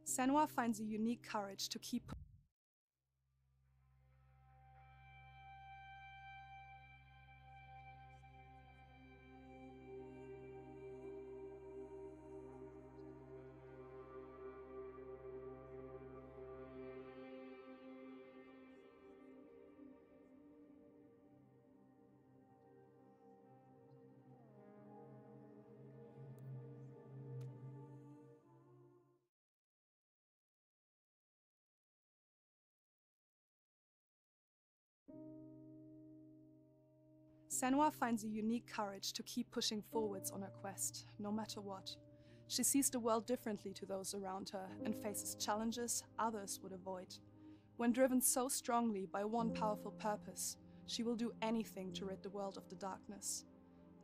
Senua finds a unique courage to keep Senua finds a unique courage to keep pushing forwards on her quest, no matter what. She sees the world differently to those around her and faces challenges others would avoid. When driven so strongly by one powerful purpose, she will do anything to rid the world of the darkness.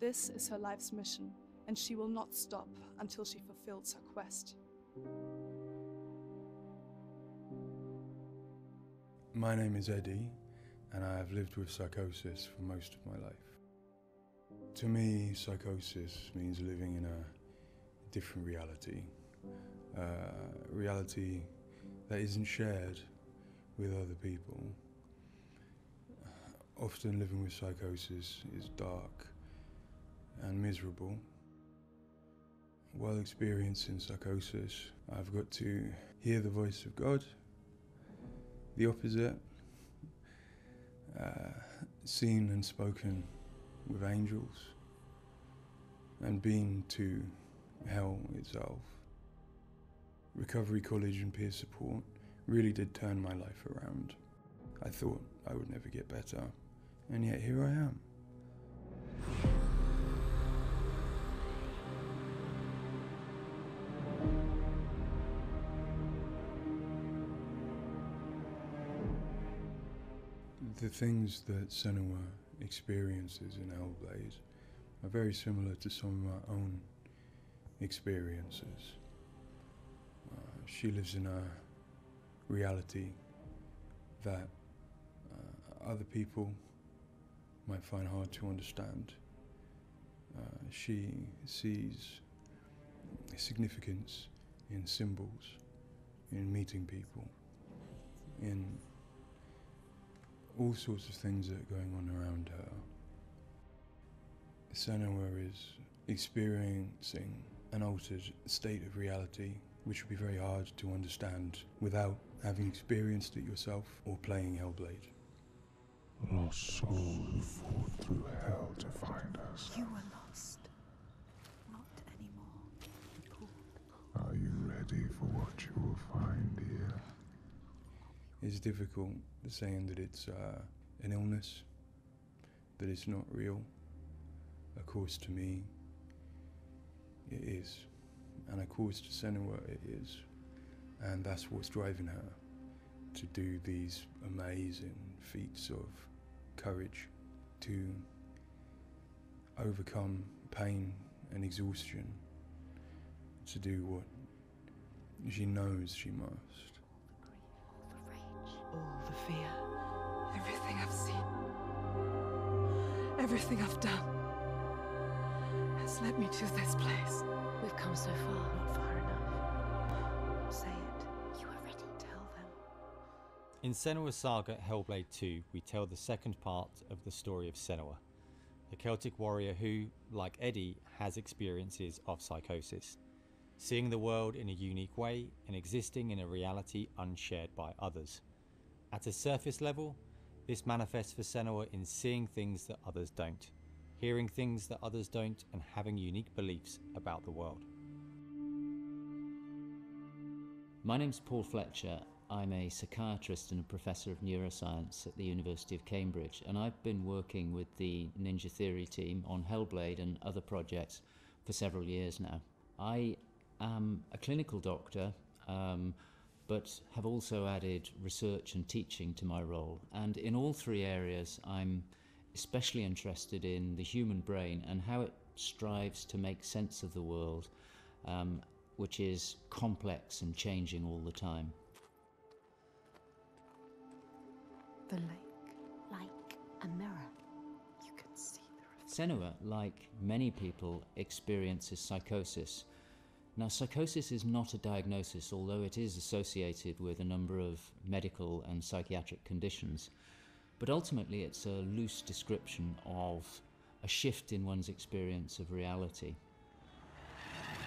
This is her life's mission, and she will not stop until she fulfills her quest. My name is Eddie, and I have lived with psychosis for most of my life. To me, psychosis means living in a different reality, a reality that isn't shared with other people. Often living with psychosis is dark and miserable. While experiencing psychosis, I've got to hear the voice of God, the opposite, seen and spoken with angels, and been to hell itself. Recovery college and peer support really did turn my life around. I thought I would never get better, and yet here I am. The things that Senua experiences in Hellblade are very similar to some of my own experiences. She lives in a reality that other people might find hard to understand. She sees significance in symbols, in meeting people, in all sorts of things that are going on around her. Senua is experiencing an altered state of reality which would be very hard to understand without having experienced it yourself or playing Hellblade. Lost soul who fought through hell to find us. You were lost. Not anymore. Paul. Are you ready for what you will find here? It's difficult saying that it's an illness, that it's not real. Of course, to me, it is. And of course, to Senua, it is. And that's what's driving her to do these amazing feats of courage, to overcome pain and exhaustion, to do what she knows she must. All the fear, everything I've seen, everything I've done has led me to this place. We've come so far, not far enough. Say it. You are ready. Tell them. In Senua's saga Hellblade 2, we tell the second part of the story of Senua, a Celtic warrior who, like Eddie, has experiences of psychosis, seeing the world in a unique way and existing in a reality unshared by others. At a surface level, this manifests for Senua in seeing things that others don't, hearing things that others don't, and having unique beliefs about the world. My name's Paul Fletcher. I'm a psychiatrist and a professor of neuroscience at the University of Cambridge, and I've been working with the Ninja Theory team on Hellblade and other projects for several years now. I am a clinical doctor, but have also added research and teaching to my role. And in all three areas, I'm especially interested in the human brain and how it strives to make sense of the world, which is complex and changing all the time. The lake, like a mirror. You can see the reflection. Senua, like many people, experiences psychosis. Now, psychosis is not a diagnosis, although it is associated with a number of medical and psychiatric conditions. But ultimately, it's a loose description of a shift in one's experience of reality.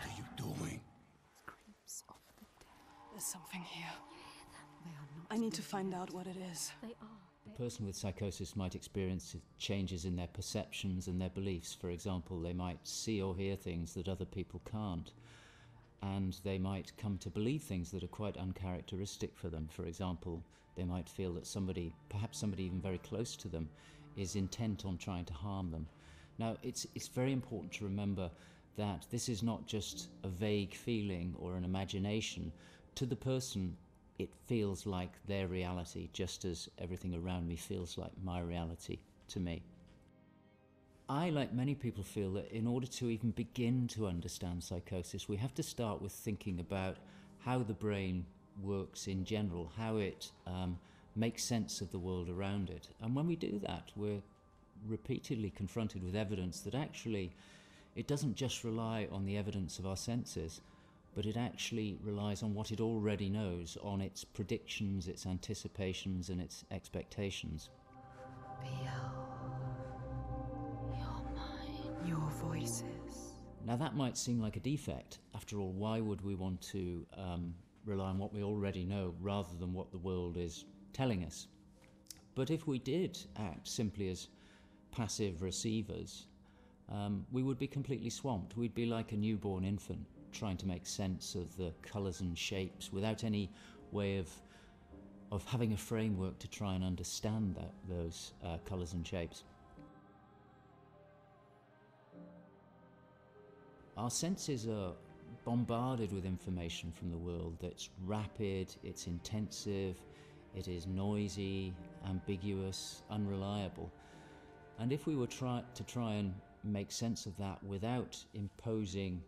What are you doing? Creeps of the dead. There's something here. They are not. I need to find out what it is. They are. A person with psychosis might experience changes in their perceptions and their beliefs. For example, they might see or hear things that other people can't. And they might come to believe things that are quite uncharacteristic for them. For example, they might feel that somebody, perhaps somebody even very close to them, is intent on trying to harm them. Now, it's very important to remember that this is not just a vague feeling or an imagination. To the person, it feels like their reality, just as everything around me feels like my reality to me. I, like many people, feel that in order to even begin to understand psychosis, we have to start with thinking about how the brain works in general, how it makes sense of the world around it. And when we do that, we're repeatedly confronted with evidence that actually it doesn't just rely on the evidence of our senses, but it actually relies on what it already knows, on its predictions, its anticipations, and its expectations. Your voices. Now, that might seem like a defect. After all, why would we want to rely on what we already know rather than what the world is telling us? But if we did act simply as passive receivers, we would be completely swamped. We'd be like a newborn infant trying to make sense of the colours and shapes without any way of having a framework to try and understand those colours and shapes. Our senses are bombarded with information from the world that's rapid, it's intensive, it is noisy, ambiguous, unreliable. And if we were to try and make sense of that without imposing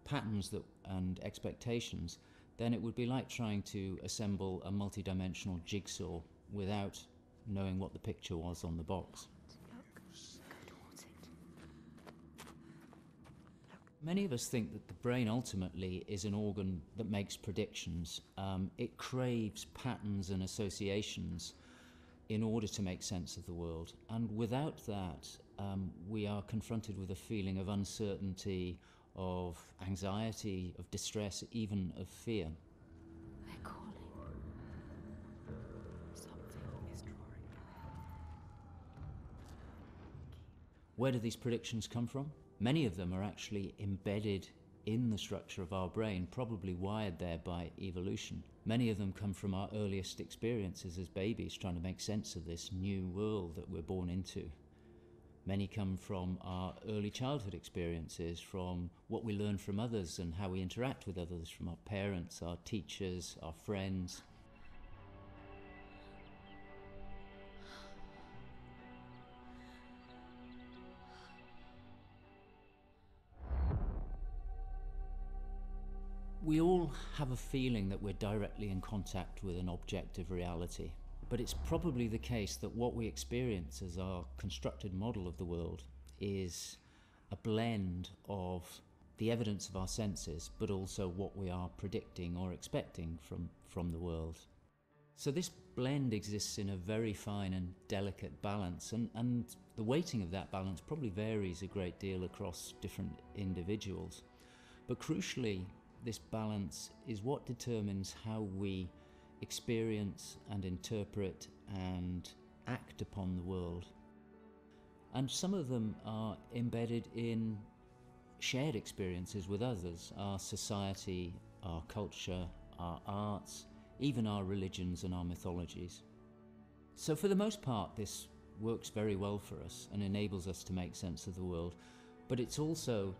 patterns and expectations, then it would be like trying to assemble a multi-dimensional jigsaw without knowing what the picture was on the box. Many of us think that the brain ultimately is an organ that makes predictions. It craves patterns and associations in order to make sense of the world. And without that, we are confronted with a feeling of uncertainty, of anxiety, of distress, even of fear. They're calling. Something is drawing them. Where do these predictions come from? Many of them are actually embedded in the structure of our brain, probably wired there by evolution. Many of them come from our earliest experiences as babies, trying to make sense of this new world that we're born into. Many come from our early childhood experiences, from what we learn from others and how we interact with others, from our parents, our teachers, our friends. We all have a feeling that we're directly in contact with an objective reality, but it's probably the case that what we experience as our constructed model of the world is a blend of the evidence of our senses, but also what we are predicting or expecting from the world. So this blend exists in a very fine and delicate balance, and the weighting of that balance probably varies a great deal across different individuals. But crucially, this balance is what determines how we experience and interpret and act upon the world. And some of them are embedded in shared experiences with others, our society, our culture, our arts, even our religions and our mythologies. So for the most part, this works very well for us and enables us to make sense of the world, but it's also,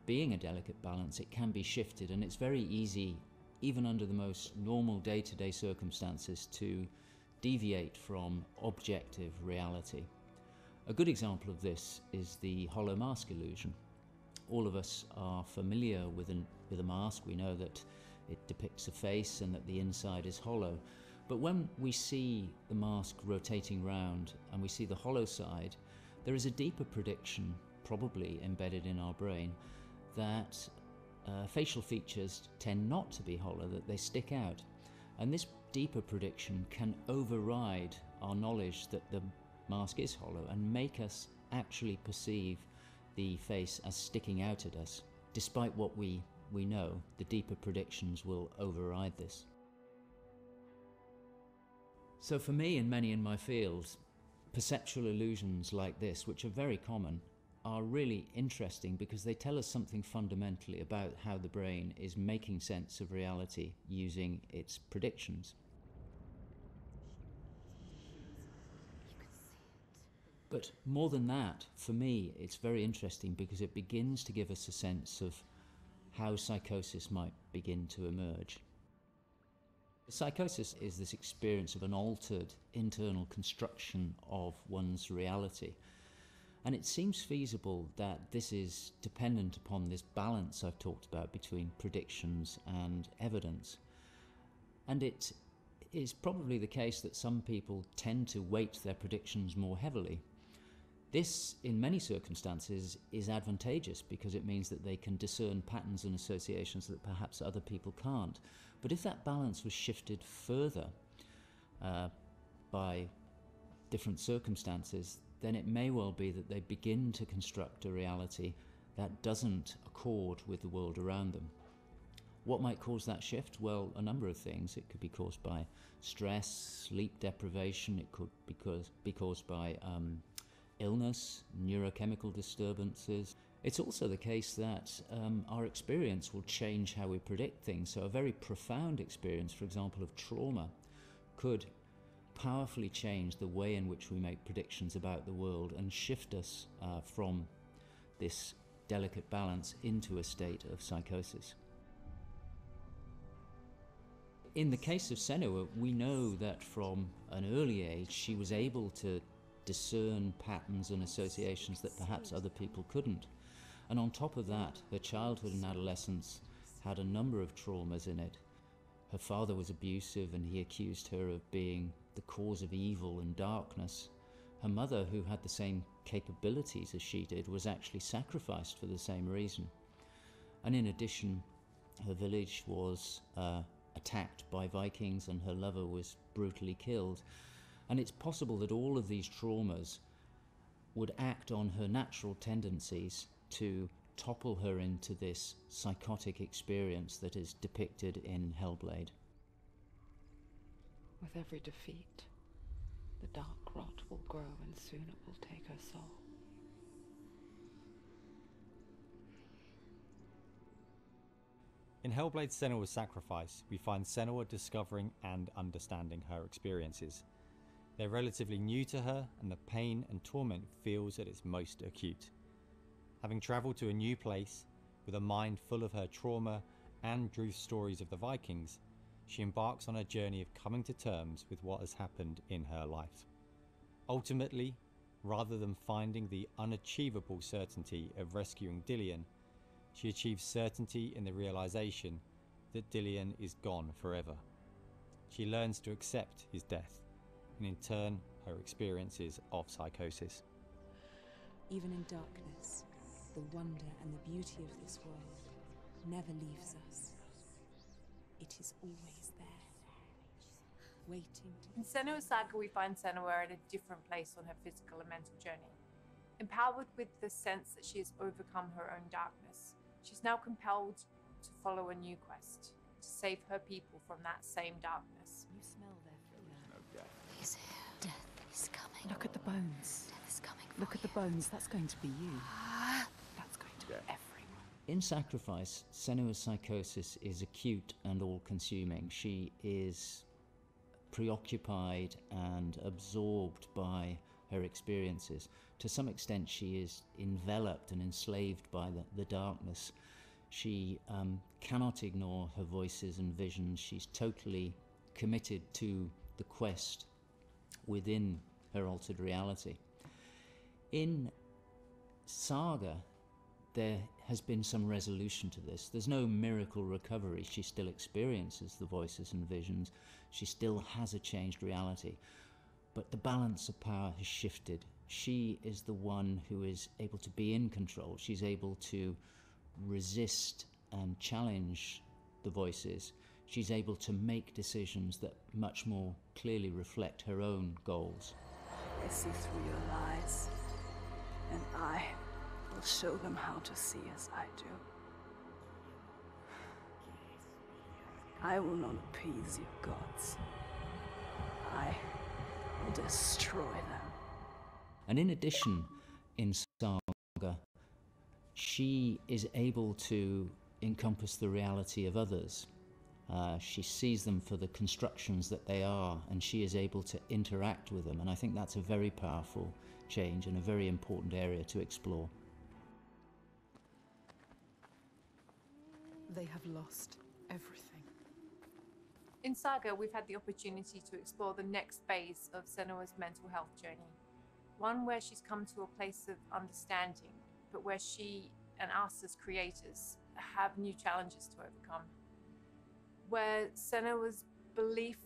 being a delicate balance, it can be shifted, and it's very easy, even under the most normal day-to-day circumstances, to deviate from objective reality. A good example of this is the hollow mask illusion. All of us are familiar with a mask. We know that it depicts a face and that the inside is hollow. But when we see the mask rotating round and we see the hollow side, there is a deeper prediction, probably embedded in our brain, that facial features tend not to be hollow, that they stick out. And this deeper prediction can override our knowledge that the mask is hollow and make us actually perceive the face as sticking out at us. Despite what we know, the deeper predictions will override this. So for me and many in my field, perceptual illusions like this, which are very common, are really interesting because they tell us something fundamentally about how the brain is making sense of reality using its predictions. But more than that, for me, it's very interesting because it begins to give us a sense of how psychosis might begin to emerge. Psychosis is this experience of an altered internal construction of one's reality. And it seems feasible that this is dependent upon this balance I've talked about between predictions and evidence. And it is probably the case that some people tend to weight their predictions more heavily. This, in many circumstances, is advantageous because it means that they can discern patterns and associations that perhaps other people can't. But if that balance was shifted further by different circumstances, then it may well be that they begin to construct a reality that doesn't accord with the world around them. What might cause that shift? Well, a number of things. It could be caused by stress, sleep deprivation. It could be caused by illness, neurochemical disturbances. It's also the case that our experience will change how we predict things. So a very profound experience, for example, of trauma, could powerfully change the way in which we make predictions about the world and shift us from this delicate balance into a state of psychosis. In the case of Senua, we know that from an early age she was able to discern patterns and associations that perhaps other people couldn't. And on top of that, her childhood and adolescence had a number of traumas in it. Her father was abusive and he accused her of being the cause of evil and darkness. Her mother, who had the same capabilities as she did, was actually sacrificed for the same reason. And in addition, her village was attacked by Vikings and her lover was brutally killed. And it's possible that all of these traumas would act on her natural tendencies to topple her into this psychotic experience that is depicted in Hellblade. With every defeat, the dark rot will grow and soon it will take her soul. In Hellblade's Senua's Sacrifice, we find Senua discovering and understanding her experiences. They're relatively new to her, and the pain and torment feels at its most acute. Having travelled to a new place, with a mind full of her trauma and truth stories of the Vikings, she embarks on a journey of coming to terms with what has happened in her life. Ultimately, rather than finding the unachievable certainty of rescuing Dillion, she achieves certainty in the realization that Dillion is gone forever. She learns to accept his death, and in turn, her experiences of psychosis. Even in darkness, the wonder and the beauty of this world never leaves us. It is always there, waiting to... In Senua's Saga, we find Senua at a different place on her physical and mental journey. Empowered with the sense that she has overcome her own darkness, she's now compelled to follow a new quest, to save her people from that same darkness. You smell their fear. He's here. Death is coming. Look at the bones. Death is coming. Look at the bones. That's going to be you. That's going to be everyone. In Sacrifice, Senua's psychosis is acute and all-consuming. She is preoccupied and absorbed by her experiences. To some extent, she is enveloped and enslaved by the darkness. She cannot ignore her voices and visions. She's totally committed to the quest within her altered reality. In Saga, there has been some resolution to this. There's no miracle recovery. She still experiences the voices and visions. She still has a changed reality. But the balance of power has shifted. She is the one who is able to be in control. She's able to resist and challenge the voices, she's able to make decisions that much more clearly reflect her own goals. They see through your lies, and I will show them how to see as I do. I will not appease your gods. I will destroy them. And in addition, in Saga, she is able to encompass the reality of others. She sees them for the constructions that they are, and she is able to interact with them. And I think that's a very powerful change and a very important area to explore. They have lost everything. In Saga, we've had the opportunity to explore the next phase of Senua's mental health journey. One where she's come to a place of understanding, but where she and us as creators have new challenges to overcome. Where Senua's belief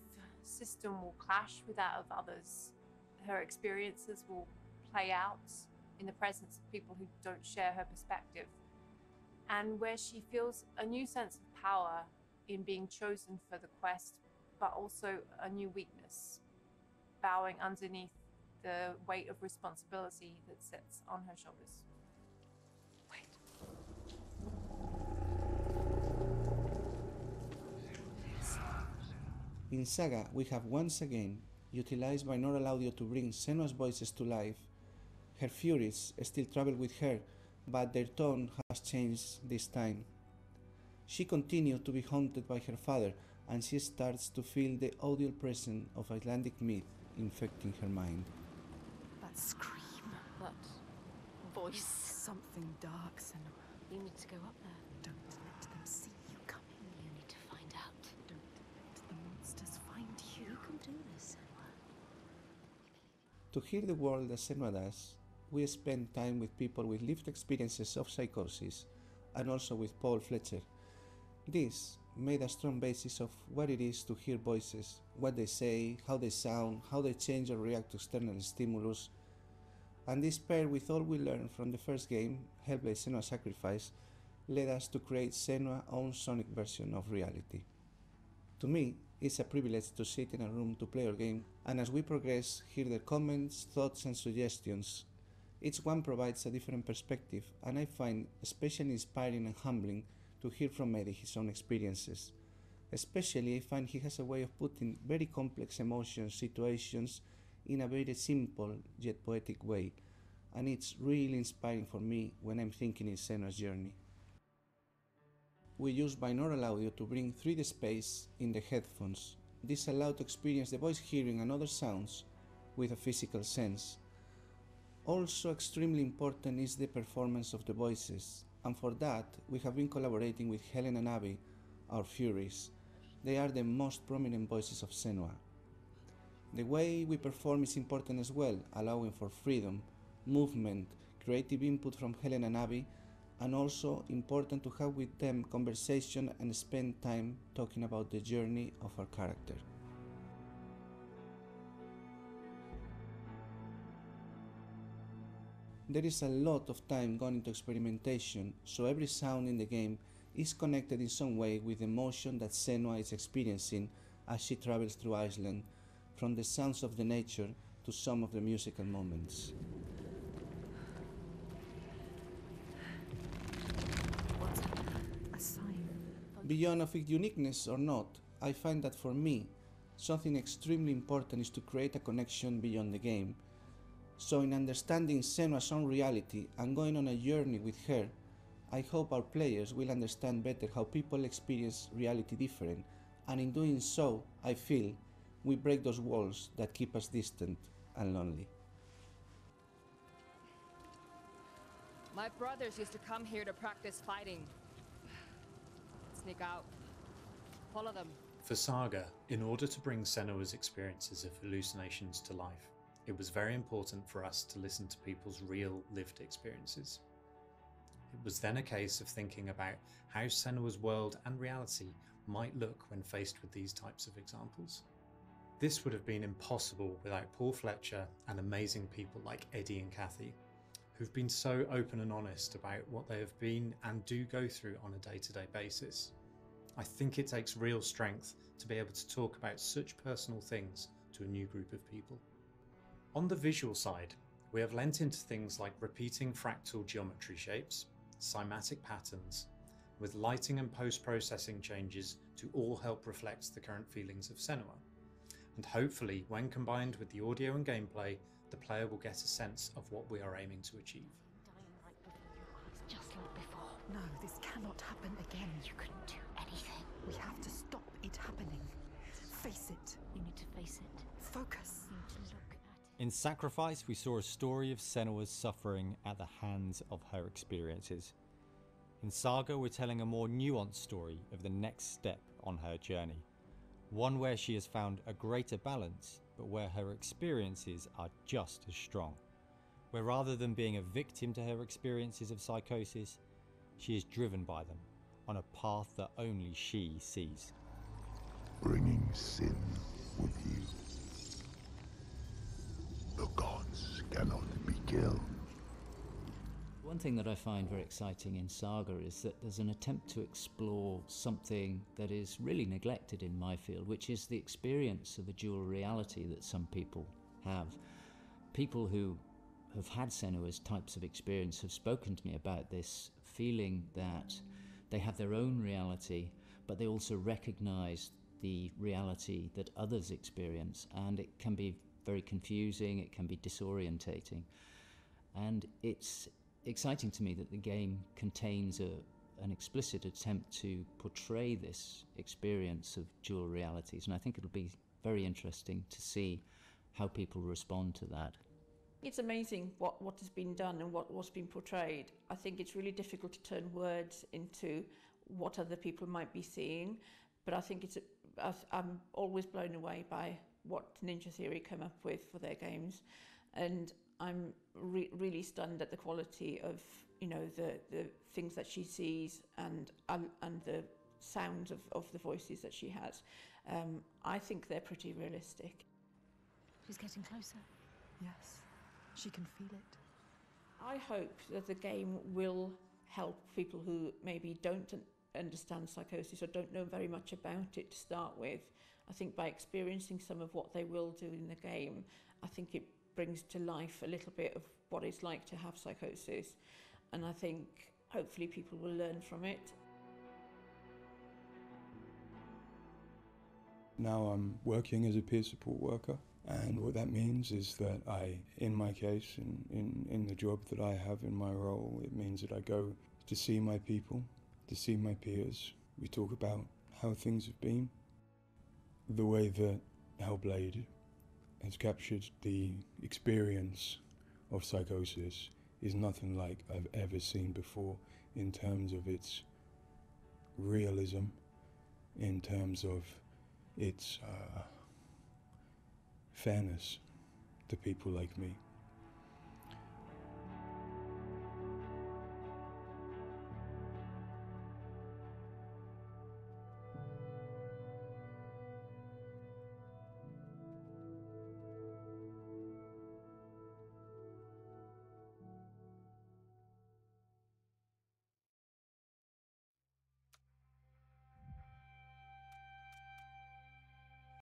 system will clash with that of others. Her experiences will play out in the presence of people who don't share her perspective. And where she feels a new sense of power in being chosen for the quest, but also a new weakness, bowing underneath the weight of responsibility that sits on her shoulders. In Saga, we have once again utilized binaural audio to bring Senua's voices to life. Her furies still travel with her, but their tone has changed this time. She continues to be haunted by her father, and she starts to feel the audible presence of Icelandic myth infecting her mind. That scream, that voice. Something dark, Senua. You need to go up there. Don't let them see you coming. You need to find out. Don't let the monsters find you. You can do this, Senua. To hear the world as Senua does, we spend time with people with lived experiences of psychosis, and also with Paul Fletcher. This made a strong basis of what it is to hear voices, what they say, how they sound, how they change or react to external stimulus. And this paired with all we learned from the first game, Hellblade: Senua's Sacrifice, led us to create Senua's own sonic version of reality. To me, it's a privilege to sit in a room to play our game, and as we progress, hear their comments, thoughts and suggestions. Each one provides a different perspective, and I find especially inspiring and humbling to hear from Eddie his own experiences. Especially, I find he has a way of putting very complex emotions, situations, in a very simple yet poetic way, and it's really inspiring for me when I'm thinking in Senua's journey. We use binaural audio to bring 3D space in the headphones. This allows to experience the voice hearing and other sounds with a physical sense. Also extremely important is the performance of the voices, and for that we have been collaborating with Helen and Abby, our Furies. They are the most prominent voices of Senua. The way we perform is important as well, allowing for freedom, movement, creative input from Helen and Abby, and also important to have with them conversation and spend time talking about the journey of our character. There is a lot of time gone into experimentation, so every sound in the game is connected in some way with the emotion that Senua is experiencing as she travels through Iceland, from the sounds of the nature to some of the musical moments. What's a sign? Beyond of its uniqueness or not, I find that for me, something extremely important is to create a connection beyond the game. So in understanding Senua's own reality and going on a journey with her, I hope our players will understand better how people experience reality different, and in doing so, I feel, we break those walls that keep us distant and lonely. My brothers used to come here to practice fighting. Sneak out. Follow them. For Saga, in order to bring Senua's experiences of hallucinations to life, it was very important for us to listen to people's real lived experiences. It was then a case of thinking about how Senua's world and reality might look when faced with these types of examples. This would have been impossible without Paul Fletcher and amazing people like Eddie and Kathy, who've been so open and honest about what they have been and do go through on a day-to-day basis. I think it takes real strength to be able to talk about such personal things to a new group of people. On the visual side, we have lent into things like repeating fractal geometry shapes, cymatic patterns, with lighting and post-processing changes to all help reflect the current feelings of Senua. And hopefully, when combined with the audio and gameplay, the player will get a sense of what we are aiming to achieve. Dying right before your eyes, just like before. No, this cannot happen again. You couldn't do anything. We have to stop it happening. Face it. You need to face it. Focus. You need to look at it. In Sacrifice, we saw a story of Senua's suffering at the hands of her experiences. In Saga, we're telling a more nuanced story of the next step on her journey. One where she has found a greater balance, but where her experiences are just as strong. Where rather than being a victim to her experiences of psychosis, she is driven by them on a path that only she sees. Bringing sin with you. The gods cannot be killed. One thing that I find very exciting in Saga is that there's an attempt to explore something that is really neglected in my field, which is the experience of a dual reality that some people have. People who have had Senua's types of experience have spoken to me about this feeling that they have their own reality, but they also recognize the reality that others experience, and it can be very confusing, it can be disorientating. And it's exciting to me that the game contains an explicit attempt to portray this experience of dual realities, and I think it'll be very interesting to see how people respond to that. It's amazing what has been done and what's been portrayed. I think it's really difficult to turn words into what other people might be seeing, but I think I'm always blown away by what Ninja Theory come up with for their games, and I'm really stunned at the quality of, you know, the things that she sees and the sounds of the voices that she has. I think they're pretty realistic. She's getting closer. Yes, she can feel it. I hope that the game will help people who maybe don't understand psychosis or don't know very much about it to start with. I think by experiencing some of what they will do in the game, I think it brings to life a little bit of what it's like to have psychosis, and I think hopefully people will learn from it. Now I'm working as a peer support worker, and what that means is that I, in my case, in the job that I have in my role, it means that I go to see my people, to see my peers. We talk about how things have been. The way that Hellblade has captured the experience of psychosis is nothing like I've ever seen before in terms of its realism, in terms of its fairness to people like me.